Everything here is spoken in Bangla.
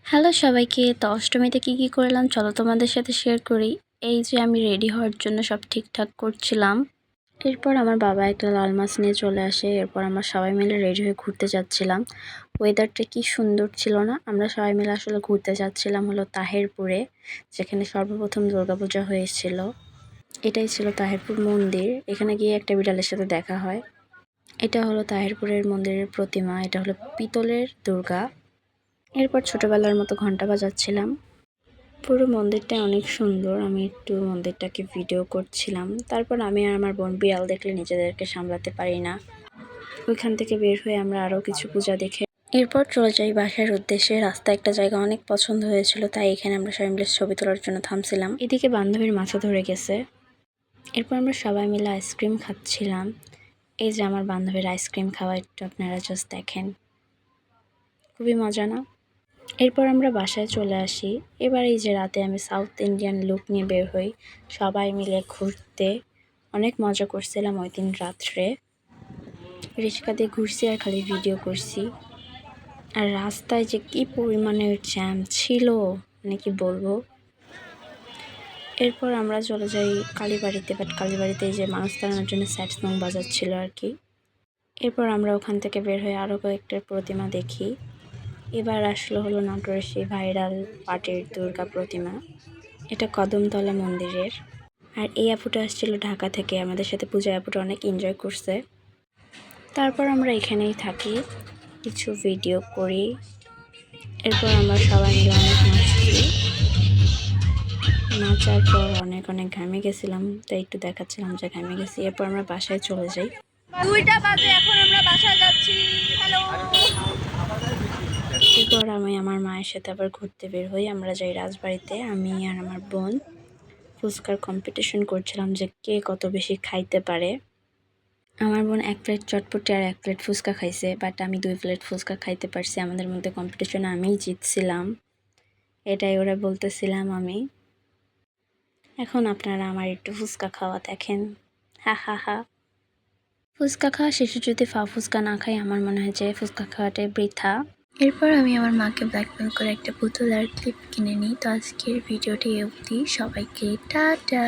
হ্যালো সবাইকে। তো অষ্টমীতে কি করলাম চলো তোমাদের সাথে শেয়ার করি। এই যে আমি রেডি হওয়ার জন্য সব ঠিকঠাক করছিলাম। এরপর আমার বাবা একটা লাল মাছ নিয়ে চলে আসে। এরপর আমরা সবাই মিলে রেডি হয়ে ঘুরতে যাচ্ছিলাম। ওয়েদারটা কি সুন্দর ছিল না? আমরা সবাই মিলে আসলে ঘুরতে যাচ্ছিলাম হলো তাহেরপুরে, যেখানে সর্বপ্রথম দুর্গাপূজা হয়েছিল। এটাই ছিল তাহেরপুর মন্দির। এখানে গিয়ে একটা বিড়ালের সাথে দেখা হয়। এটা হলো তাহেরপুরের মন্দিরের প্রতিমা। এটা হলো পিতলের দুর্গা। এরপর ছোটবেলার মতো ঘন্টা বাজাচ্ছিলাম। পুরো মন্দিরটা অনেক সুন্দর। আমি একটু মন্দিরটাকে ভিডিও করছিলাম। তারপর আমি আর আমার বোন বিড়াল দেখলে নিজেদেরকে সামলাতে পারি না। ওইখান থেকে বের হয়ে আমরা আরও কিছু পূজা দেখে এরপর চলে যাই বাসার উদ্দেশ্যে। রাস্তায় একটা জায়গা অনেক পছন্দ হয়েছিল, তাই এখানে আমরা সবাই মিলে ছবি তোলার জন্য থামছিলাম। এদিকে বান্ধবীর মাথা ধরে গেছে। এরপর আমরা সবাই মিলে আইসক্রিম খাচ্ছিলাম। এই যে আমার বান্ধবীর আইসক্রিম খাওয়া, একটু আপনারা জাস্ট দেখেন, খুবই মজা না? এরপর আমরা বাসায় চলে আসি। এবার এই যে রাতে আমি সাউথ ইন্ডিয়ান লুক নিয়ে বের হই সবাই মিলে ঘুরতে। অনেক মজা করছিলাম ওই দিন রাত্রে। রিক্সা দিয়ে ঘুরছি আর খালি ভিডিও করছি। আর রাস্তায় যে কি পরিমাণের জ্যাম ছিল, মানে কি বলবো। এরপর আমরা চলে যাই কালীবাড়িতে। বাট কালীবাড়িতে এই যে মানুষ তাড়ানোর জন্য স্যাড সং বাজাচ্ছিল আর কি। এরপর আমরা ওখান থেকে বের হয়ে আরও কয়েকটা প্রতিমা দেখি। এবার আসলো হলো নাটোরের সেই ভাইরাল পাটের দুর্গা প্রতিমা। এটা কদমতলা মন্দিরের। আর এই আপুটা আসছিল ঢাকা থেকে। আমাদের সাথে পূজা আপুটা অনেক এনজয় করছে। তারপর আমরা এখানেই থাকি, কিছু ভিডিও করি। এরপর আমরা সবাই মিলে অনেক নাচছি। নাচার পর অনেক ঘামে গেছিলাম, তাই একটু দেখাচ্ছিলাম যে ঘামে গেছি। এরপর আমরা বাসায় চলে যাই। 2টা বাজে, এখন আমরা বাসায় যাচ্ছি। হ্যালো। এরপর আমি আমার মায়ের সাথে আবার ঘুরতে বের হই। আমরা যাই রাজবাড়িতে। আমি আর আমার বোন ফুচকার কম্পিটিশন করছিলাম যে কে কত বেশি খাইতে পারে। আমার বোন 1 প্লেট চটপটি আর 1 প্লেট ফুচকা খাইছে, বাট আমি 2 প্লেট ফুচকা খাইতে পারছি। আমাদের মধ্যে কম্পিটিশনে আমিই জিতছিলাম, এটাই ওরা বলতেছিলাম আমি। এখন আপনারা আমার একটু ফুচকা খাওয়া দেখেন। হা হা হা। ফুচকা খাওয়া শেষে যদি ফুচকা না খাই, আমার মনে হয় যে ফুচকা খাওয়াটাই বৃথা। এরপর আমি আমার মাকে ব্ল্যাকমেল করে একটা পুতুল আর ক্লিপ কিনে নিই। তো আজকের ভিডিওটি অবধি। সবাইকে টাটা।